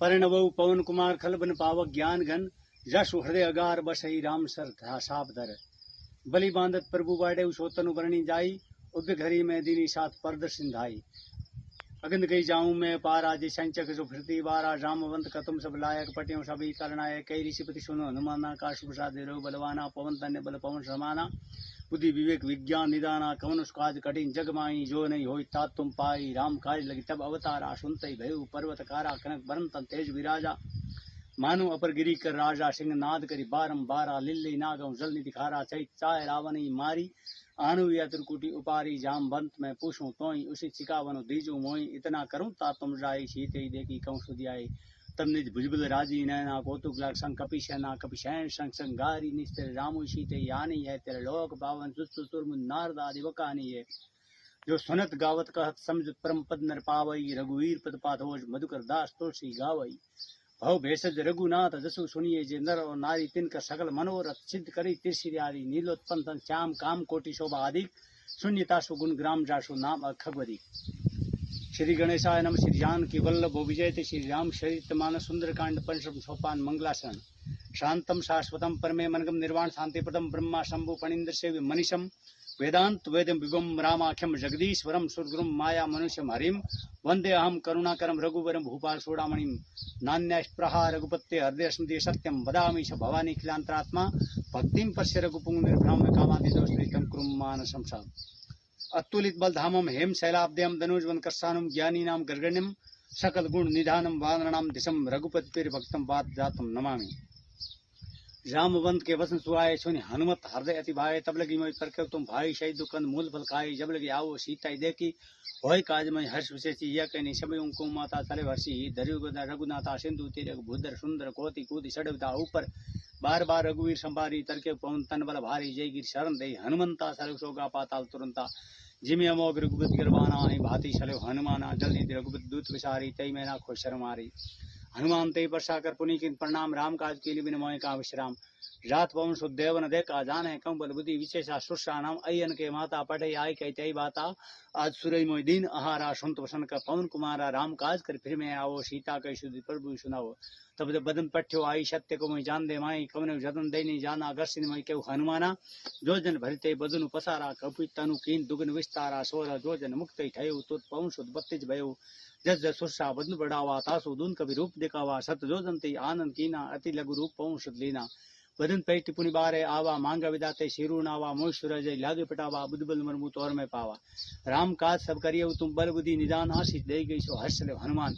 परिणवऊ पवन कुमार खलबन पावक ज्ञान घन यश हृदय अगार बसई राम सर साप धर बलि बांधत प्रभु बाडे सोतनु बरणी जाई उद्य घरी में दीनी साथ परद सिंधाई अगंद गई जाऊं मैं पारा जी संचक जो फिरती बारा रामवंत कतुम सब लायक पटियों सभी करनायक कई ऋषिपति सुनो हनुमाना काशु प्रसाद रो बलवाना पवन तन्य बल पवन समाना बुद्धि विवेक विज्ञान निदाना कवन काज कठिन जग माई जो नहीं होई तात तुम पाई राम काज लगी तब अवतारा सुनते भयु पर्वत कारा कनक बरन तन तेज विराजा मानो अपर गिरी कर राजा सिंह नाद करी बारम बारा लिल्ली नागम जल निधि खारा चैत चाय रावणी मारी आनु या त्रिकुटी उपारी जाम बंत में पूछूं तोई उसी चिकावनु दीजू मोई इतना करूं ता तुम जाई सीते देखी कौं सुदियाई तब निज भुजबल राजी नैना कौतुक लाग संग कपि सेना कपि सैन संग संगारी निस्तर रामु सीते यानी है तेरे लोक पावन सुस्तु सुरमु नारदा दिवकानी है जो सुनत गावत कहत समझ परम पद नर पावई रघुवीर पद पाथोज मधुकर दास तुलसी गावई भव भेषज रघुनाथ जसु सुनिए जे नर और नारी तिनकर सकल मनोरथ सिद्ध करी तिरसिरी नीलोत्पन्न श्याम काम कोटि शोभा अधिक शून्यतासु गुण ग्राम जासु नाम अखबरी। श्री गणेशाय नम श्री जानकी वल्लभ विजयते श्री राम चरित मानस सुंदरकांड पंचम सोपान मंगलासन शांतम शाश्वतम परमे मनगम निर्वाण शांति प्रदम ब्रह्मा शंभु फणीन्द्र सेव्य मनीषम वेदांत वेदम विभम रामाख्यम जगदीश्वरम सुरगुरुम माया मनुष्यम हरिम वंदे अहम करुणाकरम रघुवरम भूपाल सोडामणिम नान्यास्प्रहा रघुपत्ते हृदय स्मृति सत्यम वदामि स भवानी खिलांतरात्मा भक्तिम पश्य रघुपुंग निर्भ्राम्य कामादिदोषम कुरुम मानसम सा अतुलित बलधामम हेम शैलाब्दयम धनुजवन कर्षानुम ज्ञानीनाम गर्गण्यम सकल गुण निधानम वानरणाम दिशम रघुपति पेर भक्तम बात जातम नमामि। रामवंत के वसन सुहाए सुनि हनुमत हृदय अति भाए तब लगी मोहि करके तुम भाई शहीद दुकंद मूल फल खाई जब लगी आओ सीता देखी होय काज में हर्ष विशेषी यह कहनी समय उनको माता सले वर्षी दरियो रघुनाथा सिंधु तीर भूधर सुंदर कोति कूदि सड़वता ऊपर बार बार रघुवीर संभारी तरके पवन तन बल भारी जय गिर शरण दे हनुमंता सरव सोगा पाताल तुरंता जिमि अमोघ रघुपति गिरवाना भांति सलो हनुमाना जल्दी रघुपति दूत विसारी तई मैना खुश शर्मारी हनुमान तई वर्षा कर पुनि किन प्रणाम राम काज के लिए बिन मोय का विश्राम रात पवन सुदेव न देखा जाने कम बल बुद्धि विशेषा सुषा नाम अयन के माता पढ़े आई कही तई बाता आज सुरई मोय दीन आहारा सुनत वसन का पवन कुमारा राम काज कर फिर में आओ सीता कही सुधि प्रभु सुनाओ तब बदन पठ्यो आई सत्य को मैं जान दे माई कवन जतन देनी जाना गर्षिन मई केव हनुमाना जो जन भरते बदनु पसारा कपि तनु कीन दुगन विस्तारा सोर जो जन मुक्त ठयो तुत पवन सुद बत्तिज भयो जस जस सुरसा बदन बढ़ावा तासु दून कवि रूप दिखावा सत जो जनते आनंद कीना अति लघु रूप पवन सुद लीना बदन पैठ पुनि बारे आवा मांगा विदाते शिरू नावा मोह सूरज लागे पटावा बुद्ध बल मरमु तौर में पावा राम काज सब करियो तुम बल बुद्धि निदान आशीष दे गई सो हर्ष ले हनुमान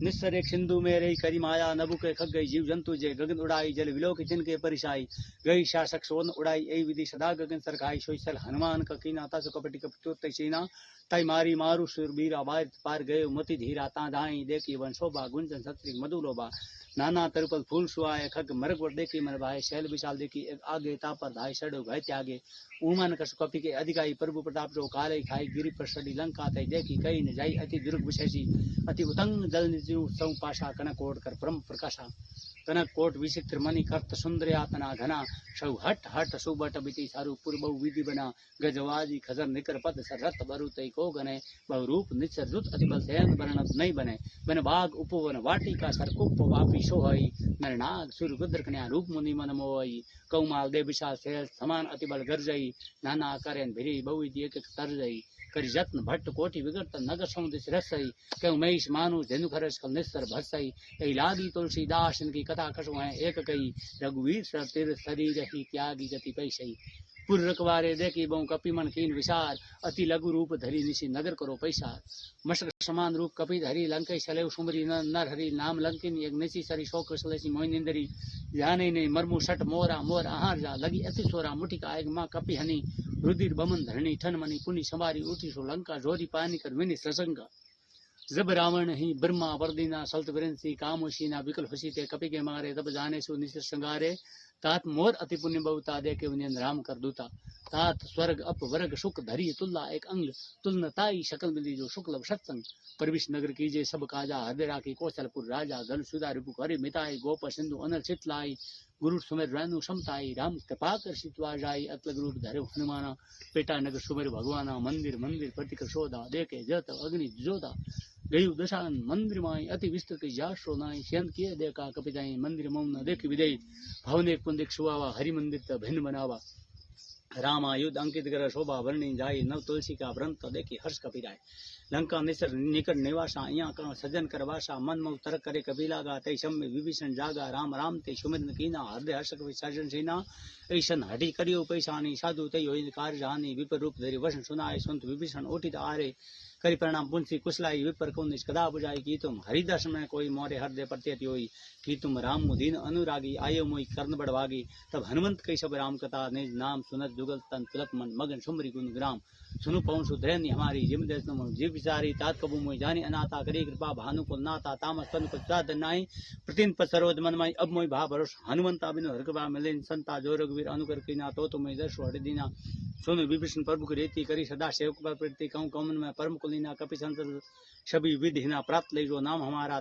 निस्सर एक सिंधु में रही करी माया नभु के खग गई जीव जंतु जे गगन उड़ाई जल विलोक तिनके परिसाई गई शासक सोन उड़ाई ए विधि सदा गगन सरखाई सोईसल हनुमान का कीना तस कपटी कपटोत सीना तई मारी मारू सुरबीरा बार पार गयो मति धीरा ता धाई देखी वन शोभा गुंजन सत्री मधुलोबा नाना तरुपल फूल सुहाए खग मरग वर देखी मन भाई शैल विशाल देखी आगे तापर धाई सड़ो भय त्यागे उमन कस कपि के अधिकाई प्रभु प्रताप जो काले खाई गिरि पर सड़ी लंका तय देखी कई न जाई अति दुर्ग विशेषी अति उतंग जल निजु सौ पाशा कनक ओढ़ कर परम प्रकाशा कनक कोट विचित्र मणि कर्त सुंदर यातना घना सौ हट हट सुबट बिति सारु पूर्व विधि बना गजवाजी खजर निकर पद सर रत बरु तई को गने बहु रूप निचर रुत अति बल सैन वर्णत नहीं बने बन बाग उपवन वाटिका सरकुप वापी सोहई नर नाग सुर रुद्र कन्या रूप मुनि मन मोहई कौमाल दे विशाल शैल समान अति बल गर्जई नाना करेन भिरी बहु एक तरजई करि जत्न भट्ट कोटि विगत नगर सौंदस रसई क्यों महिष मानु धेनु खरस कल निस्तर भरसई कई लागी तुलसीदास इनकी कथा कसो है एक कई रघुवीर सर तिर शरीर ही त्यागी गति पैसई पुर रखवारे देखी बहु कपि मन कीन विसार अति लघु रूप धरी निशी नगर करो पैसार मशक समान रूप कपि धरी लंकई सलेव सुमरी नर हरि नाम लंकिन एक निशी सरी शोक सलेसी मोहिनिंदरी जाने ने मरमु सट मोरा मोर आहार जा लगी अति सोरा मुठिका आग माँ कपि हनी रुधिर बमन धरणी ठन मनी पुनि संवारी उठी सो लंका जोरी पानी कर विनि ससंगा जब रावण ही ब्रह्मा वर्दिना सल्त विरंसी कामोशीना विकल हसीते कपि के मारे तब जाने सो निश संगारे तात मोर अति पुण्य बहुता दे के उन्हें राम कर दूता तात स्वर्ग अप वर्ग सुख धरी तुल्ला एक अंग तुलनताई शकल मिली जो शुक्ल सत्संग परविश नगर कीजे सब काजा हृदय राखी कौशलपुर राजा गल सुधा रिपु हरि मिताई गोप सिंधु अनल चितलाई गुरु सुमेर रेणु समताई राम कृपा कर सितवा जाई अतलग रूप धरे हनुमाना पेटा नगर सुमेर भगवाना मंदिर मंदिर प्रतिक शोधा देखे जत अग्नि जोधा गयु दशानन मंदिर माई अति विस्तृत जाशो नाई शयन किए देखा कपिताई मंदिर मौन देख विदय भवन एक पुंदिक सुआवा हरि मंदिर त भिन्न बनावा रामा युद्ध अंकित कर शोभा वर्णी जाय नव तुलसी का व्रंत तो देखी हर्ष कपिराय लंका निसर निकट निवासा इया का सजन करवासा मन मऊ तरक करे कपिलागा तै सम में विभीषण जागा राम राम ते सुमिरन कीना हृदय हर्ष कवि सर्जन सेना ऐसन हटी करियो पैसानी साधु तै होई कार्य जानी विपर रूप धरि वचन सुनाए सुनत विभीषण ओठित आरे करि परिणाम पुंसी कुशलाई विपर को निष्कदा बुझाई की तुम हरिदास में कोई मोरे हृदय प्रत्यति होई कि तुम राम मुदीन अनुरागी आयो मोई कर्ण बढ़वागी तब हनुमंत कई सब राम कथा निज नाम सुनत जुगल तन तुलक मन मगन सुमरी गुण ग्राम सुनु पवन सुधैन हमारी जिम देश जीव विचारी तात कबू मोई जानी अनाथा करी कृपा भानु कुल नाथा तामस तन कुल साध नाई प्रतिन पर सरोज मन माई अब मोई भा भरोस हनुमंता बिनु हरकबा मिलेन संता जो रघुवीर अनुकर कीना तो तुम्हें दर्श हरि दीना सुन विभीषण प्रभु की रीति करी सदा सेवक पर प्रीति कहूँ कौमन में परम कुलीना कपि संत सभी विधि ना प्राप्त ले जो नाम हमारा